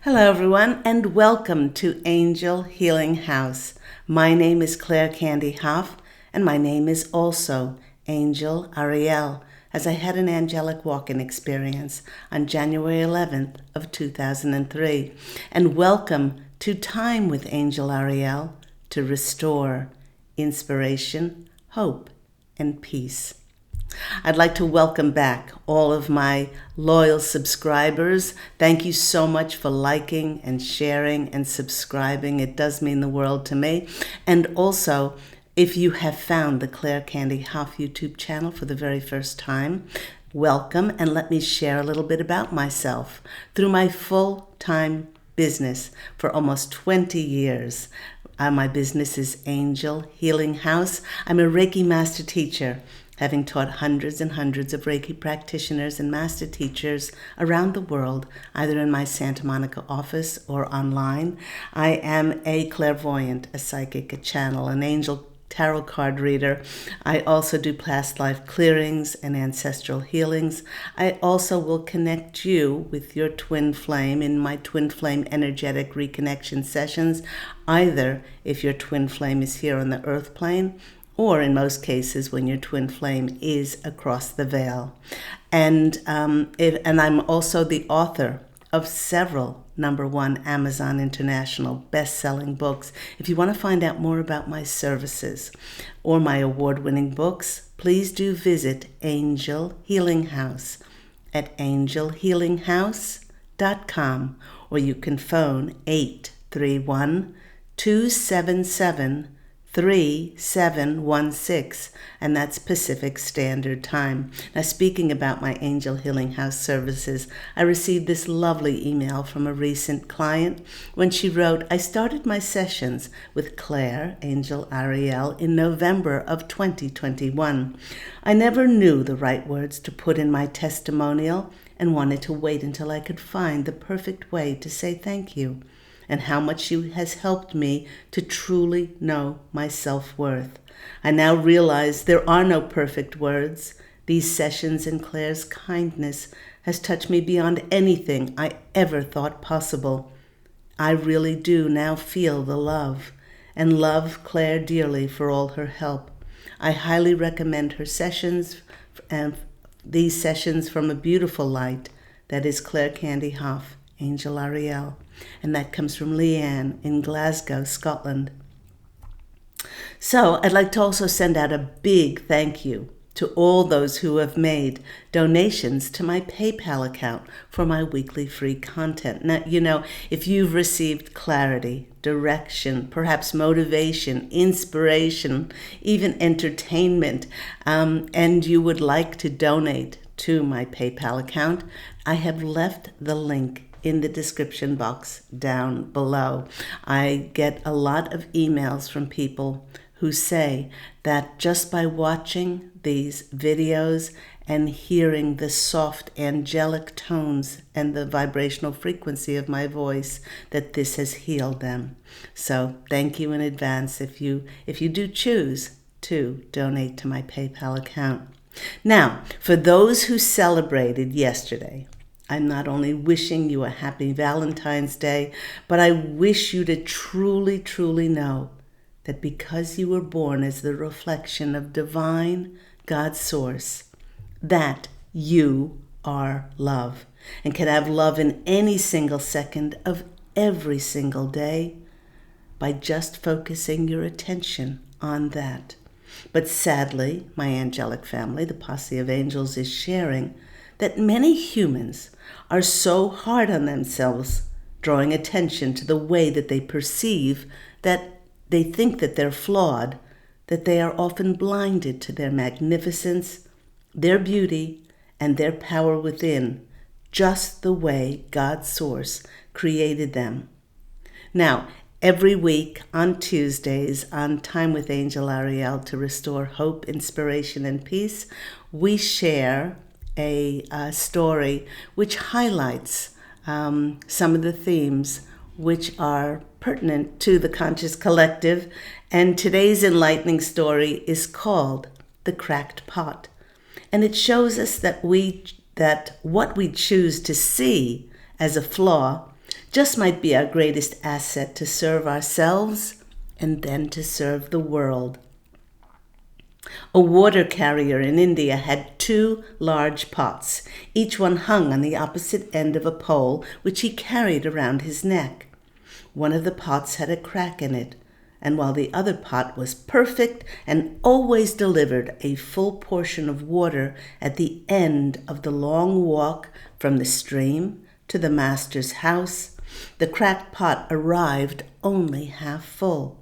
Hello, everyone, and welcome to Angel Healing House. My name is Claire Candy Hoff, and my name is also Angel Ariel, as I had an angelic walk-in experience on January 11th of 2003. And welcome to Time with Angel Ariel to restore inspiration, hope, and peace. I'd like to welcome back all of my loyal subscribers. Thank you so much for liking and sharing and subscribing. It does mean the world to me. And also, if you have found the Claire Candy Hoff YouTube channel for the very first time, welcome, and let me share a little bit about myself. Through my full-time business for almost 20 years, my business is Angel Healing House. I'm a Reiki master teacher, having taught hundreds and hundreds of Reiki practitioners and master teachers around the world, either in my Santa Monica office or online. I am a clairvoyant, a psychic, a channel, an angel tarot card reader. I also do past life clearings and ancestral healings. I also will connect you with your twin flame in my twin flame energetic reconnection sessions, either if your twin flame is here on the earth plane, or in most cases when your twin flame is across the veil. And I'm also the author of several #1 Amazon International best-selling books. If you want to find out more about my services or my award-winning books, please do visit Angel Healing House at angelhealinghouse.com, or you can phone 831-277-3716, and that's Pacific Standard Time. Now, speaking about my Angel Healing House services, I received this lovely email from a recent client when she wrote, "I started my sessions with Claire, Angel Ariel, in November of 2021. I never knew the right words to put in my testimonial and wanted to wait until I could find the perfect way to say thank you, and how much she has helped me to truly know my self-worth. I now realize there are no perfect words. These sessions and Claire's kindness has touched me beyond anything I ever thought possible. I really do now feel the love, and love Claire dearly for all her help. I highly recommend her sessions, and these sessions from a beautiful light that is Claire Candy Hoff, Angel Ariel." And that comes from Leanne in Glasgow, Scotland. So I'd like to also send out a big thank you to all those who have made donations to my PayPal account for my weekly free content. Now, if you've received clarity, direction, perhaps motivation, inspiration, even entertainment, and you would like to donate to my PayPal account, I have left the link in the description box down below. I get a lot of emails from people who say that just by watching these videos and hearing the soft angelic tones and the vibrational frequency of my voice, that this has healed them. So thank you in advance if you do choose to donate to my PayPal account. Now, for those who celebrated yesterday, I'm not only wishing you a happy Valentines Day, but I wish you to truly, truly know that because you were born as the reflection of divine God's source, that you are love and can have love in any single second of every single day by just focusing your attention on that. But sadly, my angelic family, the Posse of Angels, is sharing that many humans are so hard on themselves, drawing attention to the way that they perceive, that they think that they're flawed, that they are often blinded to their magnificence, their beauty, and their power within, just the way God's source created them. Now, every week on Tuesdays on Time with Angel Ariel to restore hope, inspiration, and peace, we share a story which highlights some of the themes which are pertinent to the conscious collective. And today's enlightening story is called The Cracked Pot. And it shows us that what we choose to see as a flaw just might be our greatest asset to serve ourselves and then to serve the world. A water carrier in India had 2 large pots. Each one hung on the opposite end of a pole, which he carried around his neck. One of the pots had a crack in it, and while the other pot was perfect and always delivered a full portion of water at the end of the long walk from the stream to the master's house, the cracked pot arrived only half full.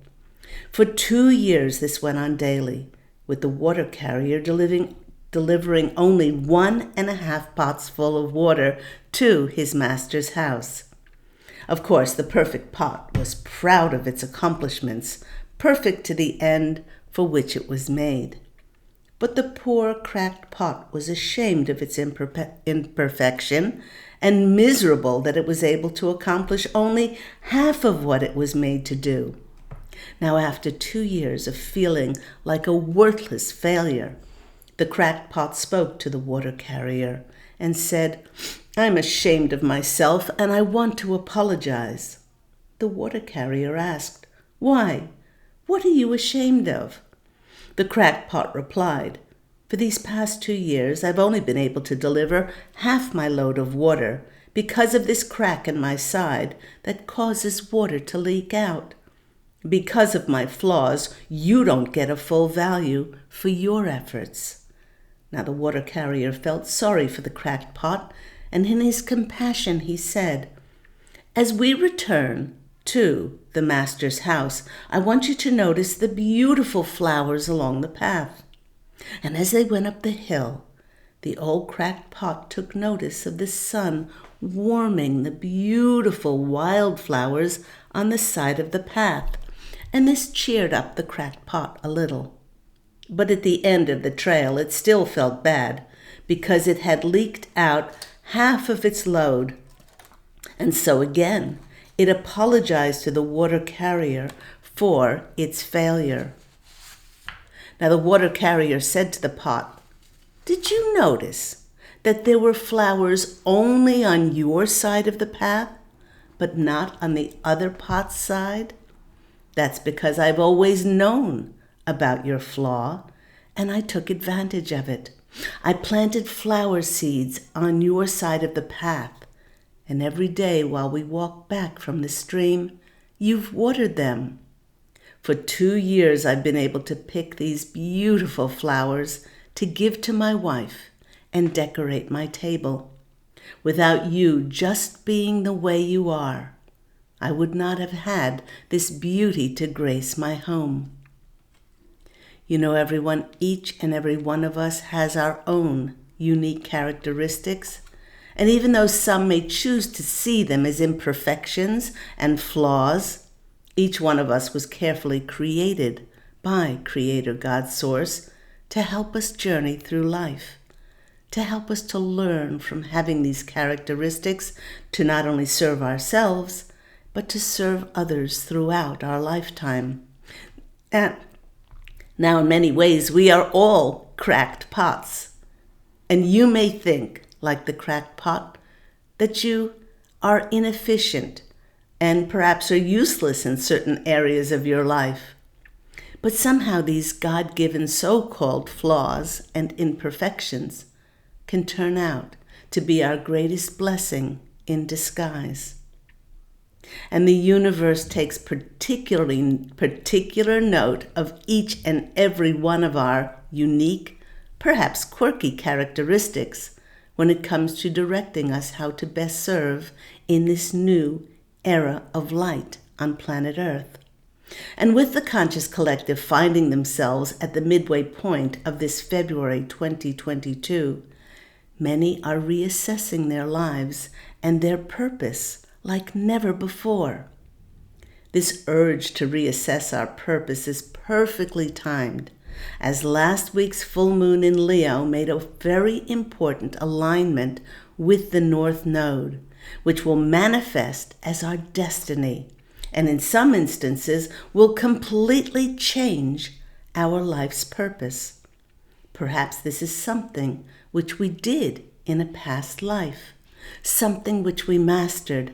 For 2 years this went on daily, with the water carrier delivering only 1.5 pots full of water to his master's house. Of course, the perfect pot was proud of its accomplishments, perfect to the end for which it was made. But the poor cracked pot was ashamed of its imperfection and miserable that it was able to accomplish only half of what it was made to do. Now, after 2 years of feeling like a worthless failure, the cracked pot spoke to the water carrier and said, "I'm ashamed of myself and I want to apologize." The water carrier asked, "Why? What are you ashamed of?" The cracked pot replied, "For these past 2 years, I've only been able to deliver half my load of water because of this crack in my side that causes water to leak out. Because of my flaws, you don't get a full value for your efforts." Now the water carrier felt sorry for the cracked pot, and in his compassion he said, "As we return to the master's house, I want you to notice the beautiful flowers along the path." And as they went up the hill, the old cracked pot took notice of the sun warming the beautiful wildflowers on the side of the path, and this cheered up the cracked pot a little. But at the end of the trail, it still felt bad because it had leaked out half of its load. And so again, it apologized to the water carrier for its failure. Now the water carrier said to the pot, "Did you notice that there were flowers only on your side of the path, but not on the other pot's side? That's because I've always known about your flaw, and I took advantage of it. I planted flower seeds on your side of the path, and every day while we walk back from the stream, you've watered them. For 2 years I've been able to pick these beautiful flowers to give to my wife and decorate my table. Without you just being the way you are, I would not have had this beauty to grace my home." You know, everyone, each and every one of us has our own unique characteristics, and even though some may choose to see them as imperfections and flaws, each one of us was carefully created by Creator God Source to help us journey through life, to help us to learn from having these characteristics to not only serve ourselves, but to serve others throughout our lifetime. Now, in many ways, we are all cracked pots. And you may think, like the cracked pot, that you are inefficient and perhaps are useless in certain areas of your life. But somehow these God-given so-called flaws and imperfections can turn out to be our greatest blessing in disguise. And the universe takes particular note of each and every one of our unique, perhaps quirky characteristics when it comes to directing us how to best serve in this new era of light on planet Earth. And with the Conscious Collective finding themselves at the midway point of this February 2022, many are reassessing their lives and their purpose like never before. This urge to reassess our purpose is perfectly timed, as last week's full moon in Leo made a very important alignment with the North Node, which will manifest as our destiny, and in some instances will completely change our life's purpose. Perhaps this is something which we did in a past life, something which we mastered,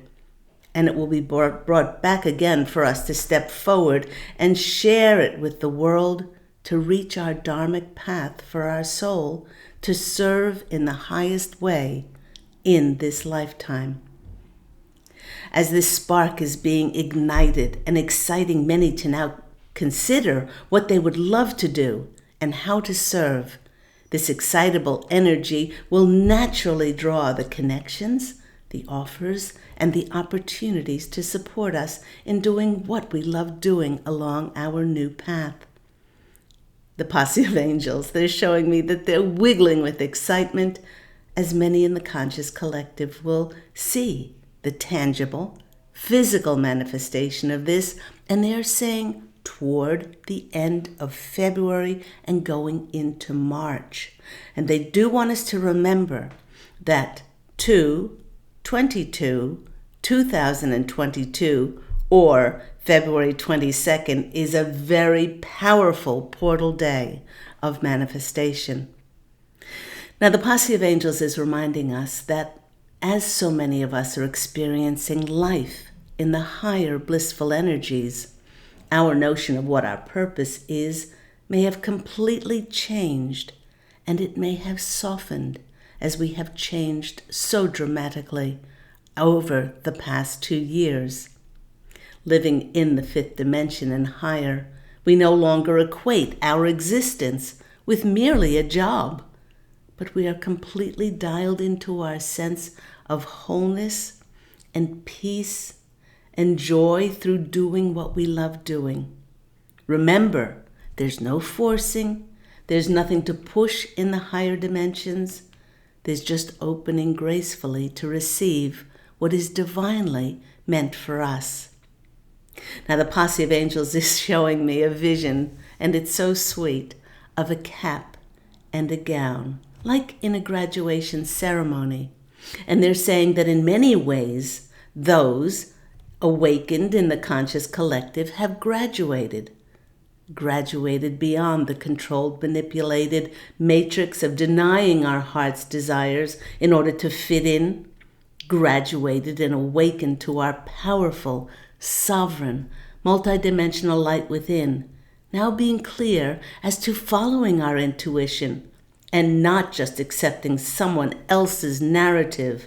and it will be brought back again for us to step forward and share it with the world, to reach our dharmic path for our soul, to serve in the highest way in this lifetime. As this spark is being ignited and exciting many to now consider what they would love to do and how to serve, this excitable energy will naturally draw the connections, the offers, and the opportunities to support us in doing what we love doing along our new path. The Posse of Angels, they're showing me that they're wiggling with excitement, as many in the conscious collective will see the tangible, physical manifestation of this, and they're saying toward the end of February and going into March. And they do want us to remember that 2022, or February 22nd, is a very powerful portal day of manifestation. Now, the Posse of Angels is reminding us that as so many of us are experiencing life in the higher blissful energies, our notion of what our purpose is may have completely changed, and it may have softened as we have changed so dramatically over the past 2 years. Living in the fifth dimension and higher, we no longer equate our existence with merely a job, but we are completely dialed into our sense of wholeness and peace and joy through doing what we love doing. Remember, there's no forcing, there's nothing to push in the higher dimensions. There's just opening gracefully to receive what is divinely meant for us. Now, the Posse of Angels is showing me a vision, and it's so sweet, of a cap and a gown, like in a graduation ceremony. And they're saying that in many ways, those awakened in the conscious collective have graduated beyond the controlled, manipulated matrix of denying our heart's desires in order to fit in, graduated and awakened to our powerful, sovereign, multidimensional light within, now being clear as to following our intuition and not just accepting someone else's narrative,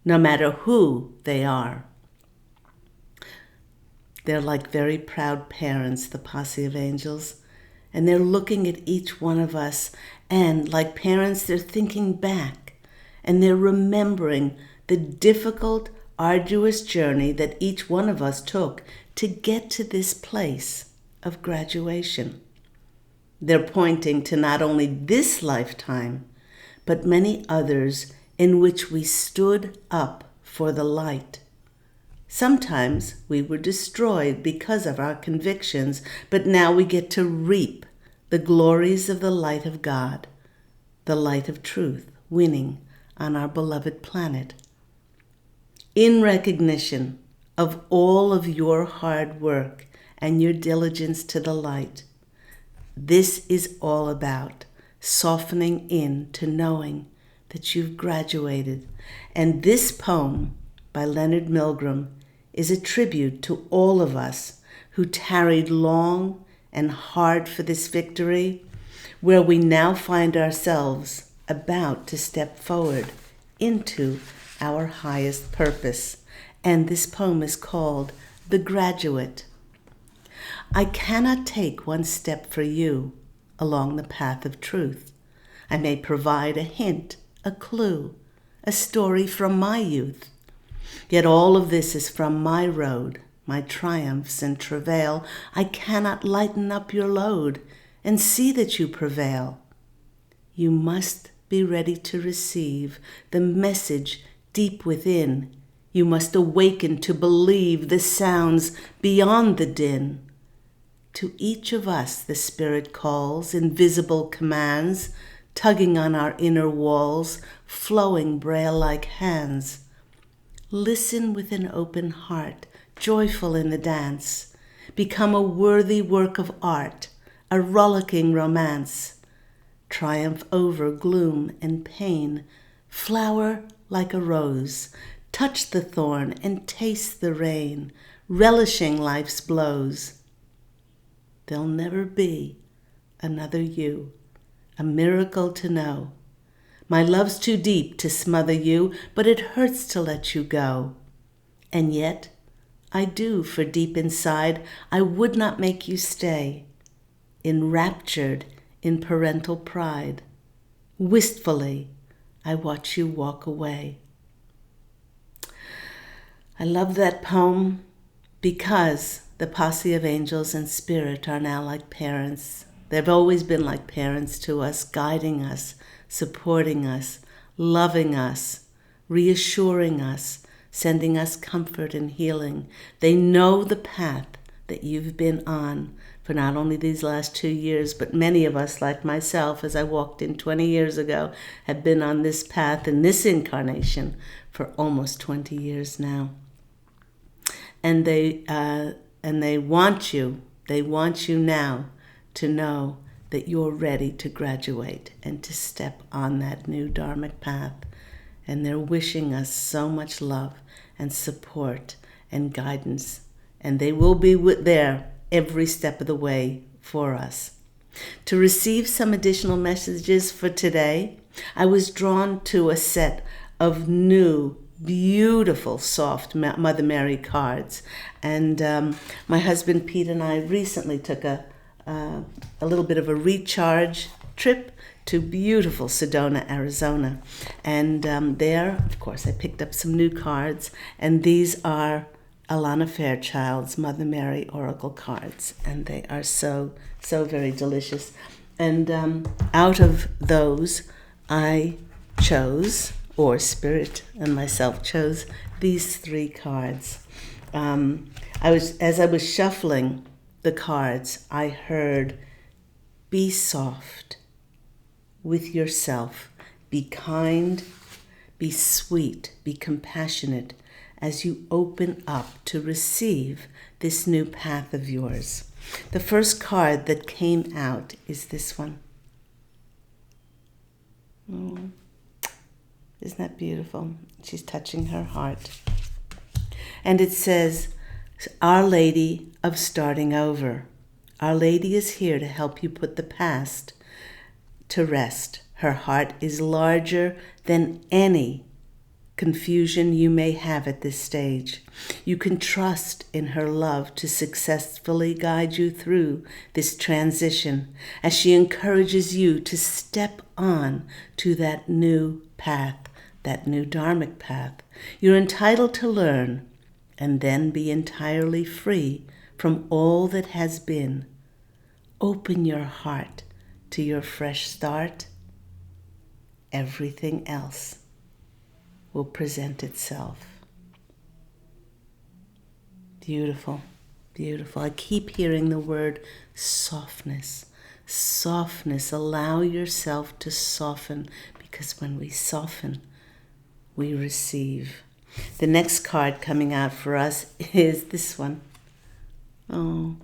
no matter who they are. They're like very proud parents, the Posse of Angels, and they're looking at each one of us, and like parents, they're thinking back, and they're remembering the difficult, arduous journey that each one of us took to get to this place of graduation. They're pointing to not only this lifetime, but many others in which we stood up for the light. Sometimes we were destroyed because of our convictions, but now we get to reap the glories of the light of God, the light of truth, winning on our beloved planet. In recognition of all of your hard work and your diligence to the light, this is all about softening in to knowing that you've graduated. And this poem by Leonard Milgram is a tribute to all of us who tarried long and hard for this victory, where we now find ourselves about to step forward into our highest purpose. And this poem is called The Graduate. I cannot take one step for you along the path of truth. I may provide a hint, a clue, a story from my youth. Yet all of this is from my road, my triumphs and travail. I cannot lighten up your load and see that you prevail. You must be ready to receive the message deep within. You must awaken to believe the sounds beyond the din. To each of us the Spirit calls, invisible commands, tugging on our inner walls, flowing braille-like hands. Listen with an open heart, joyful in the dance. Become a worthy work of art, a rollicking romance. Triumph over gloom and pain. Flower like a rose. touch the thorn and taste the rain, relishing life's blows. There'll never be another you, a miracle to know. My love's too deep to smother you, but it hurts to let you go. And yet, I do, for deep inside, I would not make you stay, enraptured in parental pride. Wistfully, I watch you walk away. I love that poem because the Posse of Angels and Spirit are now like parents. They've always been like parents to us, guiding us, supporting us, loving us, reassuring us, sending us comfort and healing. They know the path that you've been on for not only these last 2 years, but many of us, like myself, as I walked in 20 years ago, have been on this path in this incarnation for almost 20 years now. And they want you now to know that you're ready to graduate and to step on that new dharmic path. And they're wishing us so much love and support and guidance. And they will be there every step of the way for us. To receive some additional messages for today, I was drawn to a set of new, beautiful, soft Mother Mary cards. And my husband Pete and I recently took a little bit of a recharge trip to beautiful Sedona, Arizona. And there, of course, I picked up some new cards. And these are Alana Fairchild's Mother Mary Oracle cards. And they are so, so very delicious. And out of those, I chose, or Spirit and myself chose, these 3 cards. As I was shuffling the cards, I heard, be soft with yourself, be kind, be sweet, be compassionate as you open up to receive this new path of yours. The first card that came out is this one. Oh, isn't that beautiful? She's touching her heart. And it says, Our Lady of Starting Over. Our Lady is here to help you put the past to rest. Her heart is larger than any confusion you may have at this stage. You can trust in her love to successfully guide you through this transition as she encourages you to step on to that new path, that new dharmic path. You're entitled to learn and then be entirely free from all that has been. Open your heart to your fresh start. Everything else will present itself. Beautiful, beautiful. I keep hearing the word softness. Softness. Allow yourself to soften, because when we soften, we receive. The next card coming out for us is this one. Oh.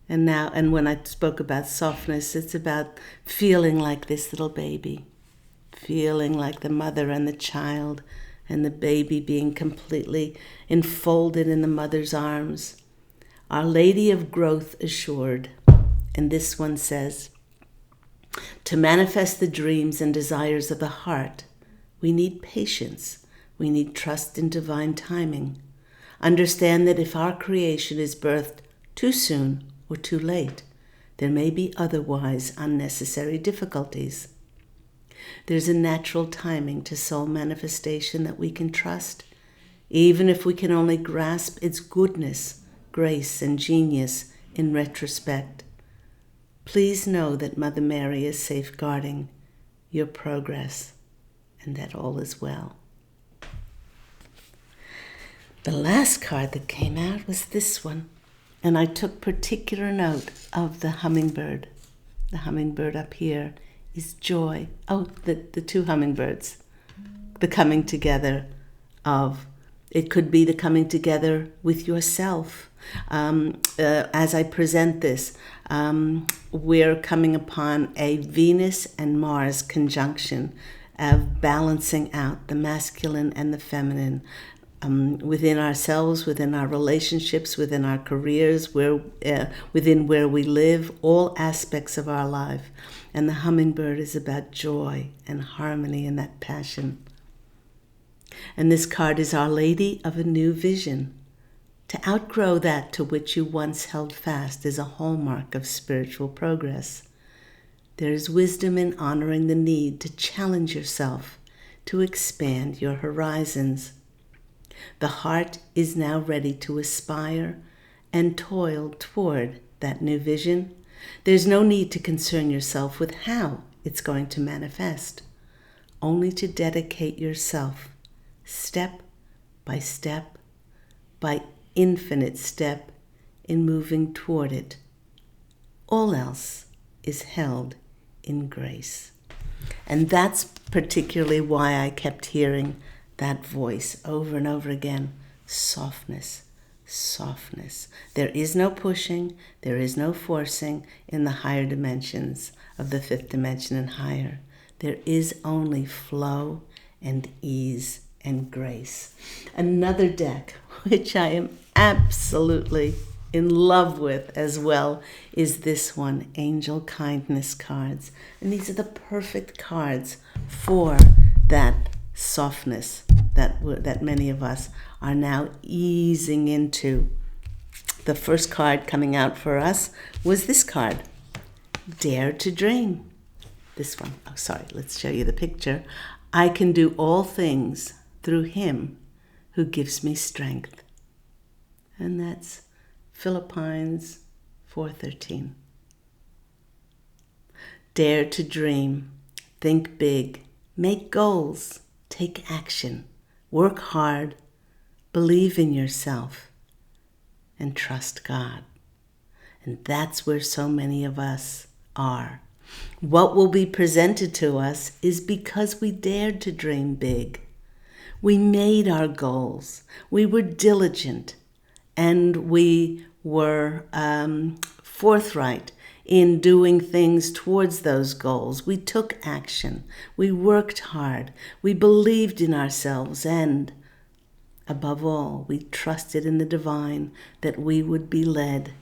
And when I spoke about softness, it's about feeling like this little baby. Feeling like the mother and the child, and the baby being completely enfolded in the mother's arms. Our Lady of Growth Assured. And this one says, to manifest the dreams and desires of the heart, we need patience. We need trust in divine timing. Understand that if our creation is birthed too soon or too late, there may be otherwise unnecessary difficulties. There's a natural timing to soul manifestation that we can trust, even if we can only grasp its goodness, grace, and genius in retrospect. Please know that Mother Mary is safeguarding your progress and that all is well. The last card that came out was this one, and I took particular note of the hummingbird. The hummingbird up here is joy. Oh, the 2 hummingbirds. The coming together of, it could be the coming together with yourself. As I present this, we're coming upon a Venus and Mars conjunction of balancing out the masculine and the feminine within ourselves, within our relationships, within our careers, within where we live, all aspects of our life. And the hummingbird is about joy and harmony and that passion. And this card is Our Lady of a New Vision. To outgrow that to which you once held fast is a hallmark of spiritual progress. There is wisdom in honoring the need to challenge yourself, to expand your horizons. The heart is now ready to aspire and toil toward that new vision. There's no need to concern yourself with how it's going to manifest, only to dedicate yourself step by infinite step in moving toward it. All else is held in grace. And that's particularly why I kept hearing that voice over and over again. Softness, softness. There is no pushing, there is no forcing in the higher dimensions of the fifth dimension and higher. There is only flow and ease and grace. Another deck, which I am absolutely in love with as well, is this one, Angel Kindness cards. And these are the perfect cards for that softness that many of us are now easing into. The first card coming out for us was this card, Dare to Dream. This one, let's show you the picture. I can do all things through him who gives me strength. And that's Philippians 4:13. Dare to dream, think big, make goals, take action, work hard, believe in yourself, and trust God. And that's where so many of us are. What will be presented to us is because we dared to dream big. We made our goals. We were diligent, and we were forthright in doing things towards those goals. We took action. We worked hard. We believed in ourselves, and above all, we trusted in the divine that we would be led.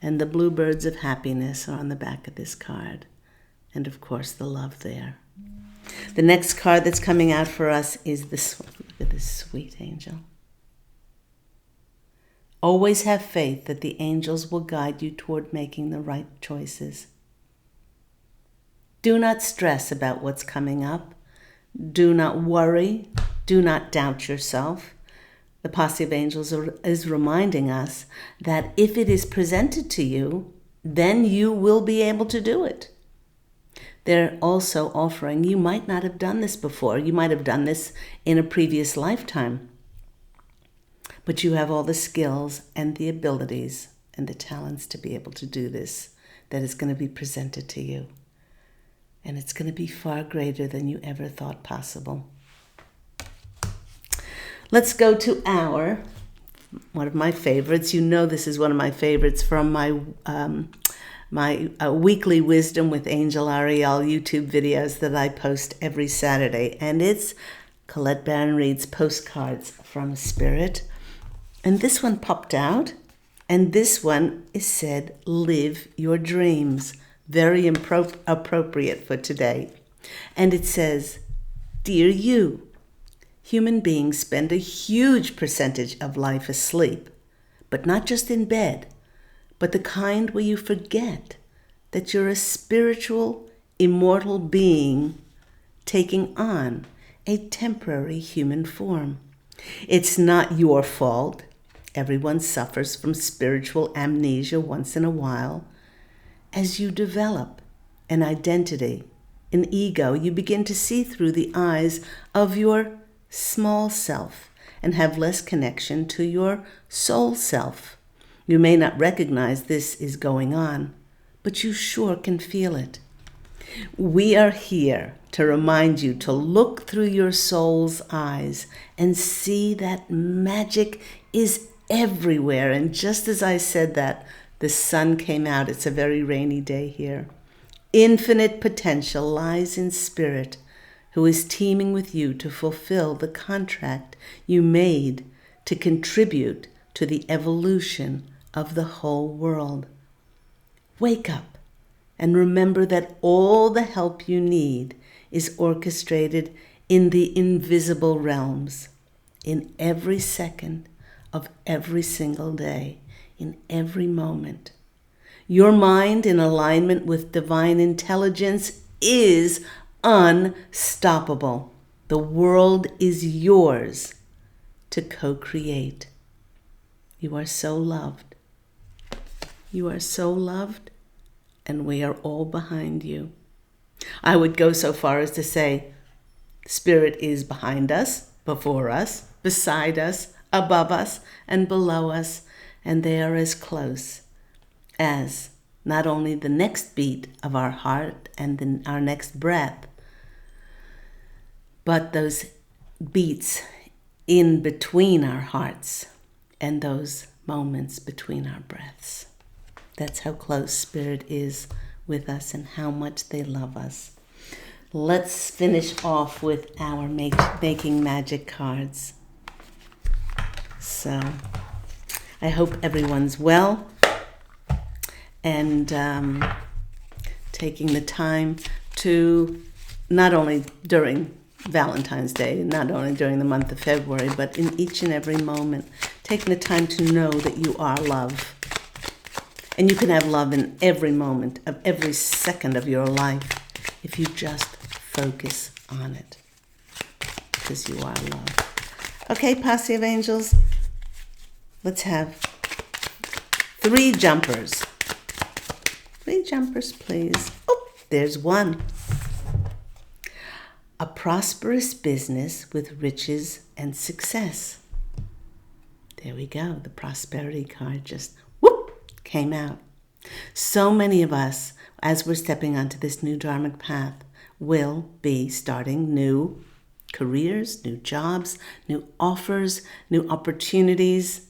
And the bluebirds of happiness are on the back of this card. And of course, the love there. The next card that's coming out for us is this one. Look at this sweet angel. Always have faith that the angels will guide you toward making the right choices. Do not stress about what's coming up. Do not worry. Do not doubt yourself. The Posse of Angels is reminding us that if it is presented to you, then you will be able to do it. They're also offering, you might not have done this before. You might have done this in a previous lifetime. But you have all the skills and the abilities and the talents to be able to do this that is going to be presented to you. And it's going to be far greater than you ever thought possible. Let's go to one of my favorites. You know this is one of my favorites from my weekly Wisdom with Angel Ariel YouTube videos that I post every Saturday. And it's Colette Baron Reid's Postcards from Spirit. And this one popped out, and this one is said, live your dreams. Very appropriate for today. And it says, dear you, human beings spend a huge percentage of life asleep, but not just in bed, but the kind where you forget that you're a spiritual, immortal being taking on a temporary human form. It's not your fault. Everyone suffers from spiritual amnesia once in a while. As you develop an identity, an ego, you begin to see through the eyes of your small self and have less connection to your soul self. You may not recognize this is going on, but you sure can feel it. We are here to remind you to look through your soul's eyes and see that magic is everywhere. And just as I said that, the sun came out. It's a very rainy day here. Infinite potential lies in spirit, who is teaming with you to fulfill the contract you made to contribute to the evolution of the whole world. Wake up and remember that all the help you need is orchestrated in the invisible realms, in every second of every single day, in every moment. Your mind in alignment with divine intelligence is unstoppable. The world is yours to co-create. You are so loved. You are so loved, and we are all behind you. I would go so far as to say, Spirit is behind us, before us, beside us, above us, and below us, and they are as close as not only the next beat of our heart and then our next breath, but those beats in between our hearts and those moments between our breaths. That's how close Spirit is with us and how much they love us. Let's finish off with our making magic cards. So I hope everyone's well and taking the time to, not only during Valentine's Day, not only during the month of February, but in each and every moment, taking the time to know that you are love. And you can have love in every moment of every second of your life if you just focus on it, because you are love. Okay, Posse of Angels, let's have 3 jumpers. 3 jumpers, please. Oh, there's one. A prosperous business with riches and success. There we go. The prosperity card just came out. So many of us, as we're stepping onto this new dharmic path, will be starting new careers, new jobs, new offers, new opportunities.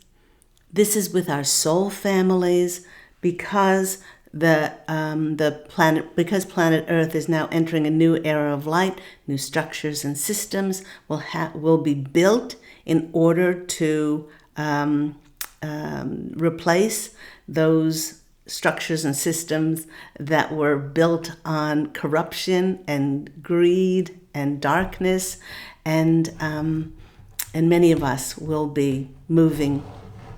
This is with our soul families, because planet Earth is now entering a new era of light. New structures and systems will be built in order to replace those structures and systems that were built on corruption and greed and darkness, and many of us will be moving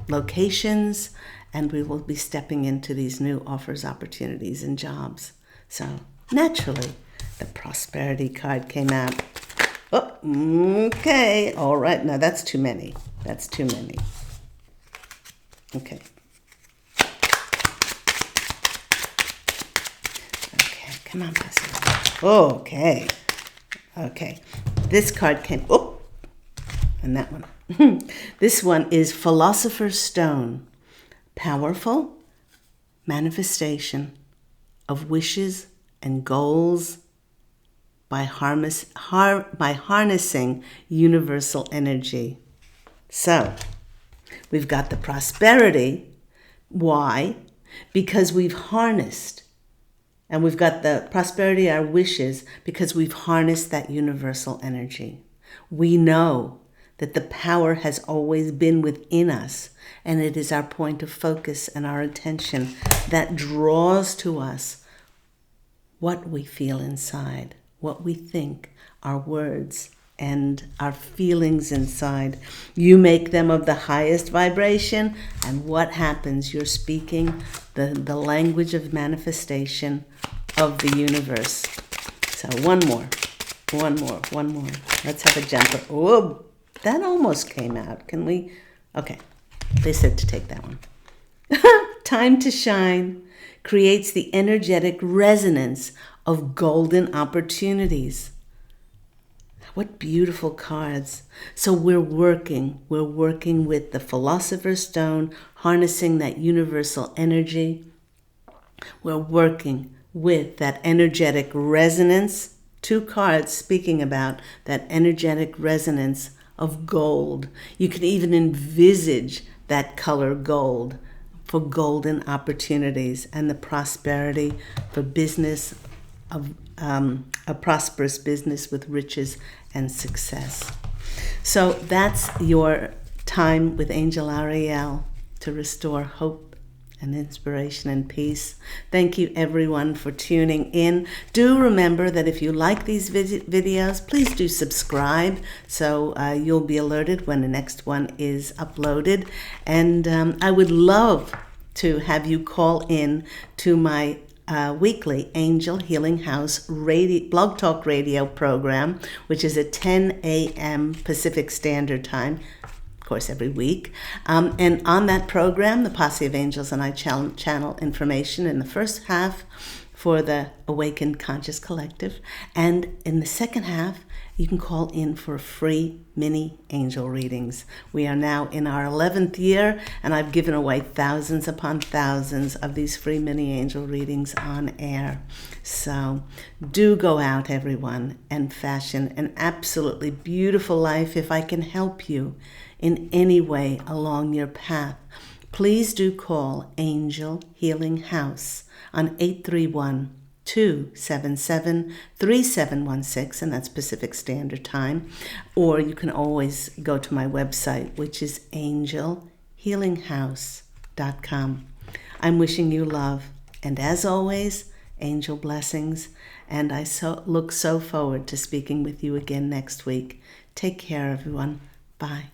locations, and we will be stepping into these new offers, opportunities, and jobs. So naturally, the prosperity card came out. Oh, okay, all right. Now that's too many. That's too many. Okay. Okay, come on, Posse. Okay. Okay. This card came, and that one. This one is Philosopher's Stone. Powerful manifestation of wishes and goals by harnessing universal energy. So, we've got the prosperity. Why? Because we've harnessed. And we've got the prosperity, our wishes, because we've harnessed that universal energy. We know that the power has always been within us, and it is our point of focus and our attention that draws to us what we feel inside, what we think, our words, and our feelings inside. You make them of the highest vibration, and what happens? You're speaking the language of manifestation of the universe. So one more. Let's have a jumper. Oh, that almost came out. Can we? Okay. They said to take that one. Time to shine creates the energetic resonance of golden opportunities. What beautiful cards. So we're working with the Philosopher's Stone, harnessing that universal energy. We're working with that energetic resonance. 2 cards speaking about that energetic resonance of gold. You can even envisage that color gold for golden opportunities, and the prosperity for business of a prosperous business with riches and success. So that's your time with Angel Ariel to restore hope and inspiration and peace. Thank you everyone for tuning in. Do remember that if you like these videos, please do subscribe so you'll be alerted when the next one is uploaded. And I would love to have you call in to my weekly Angel Healing House blog talk radio program, which is at 10 a.m. Pacific Standard Time, of course, every week. And on that program, the Posse of Angels and I channel information in the first half for the Awakened Conscious Collective. And in the second half, you can call in for free mini angel readings. We are now in our 11th year, and I've given away thousands upon thousands of these free mini angel readings on air. So do go out, everyone, and fashion an absolutely beautiful life. If I can help you in any way along your path, please do call Angel Healing House on 831-277-3716, and that's Pacific Standard Time. Or you can always go to my website, which is angelhealinghouse.com. I'm wishing you love, and as always, angel blessings, and I look so forward to speaking with you again next week. Take care, everyone. Bye.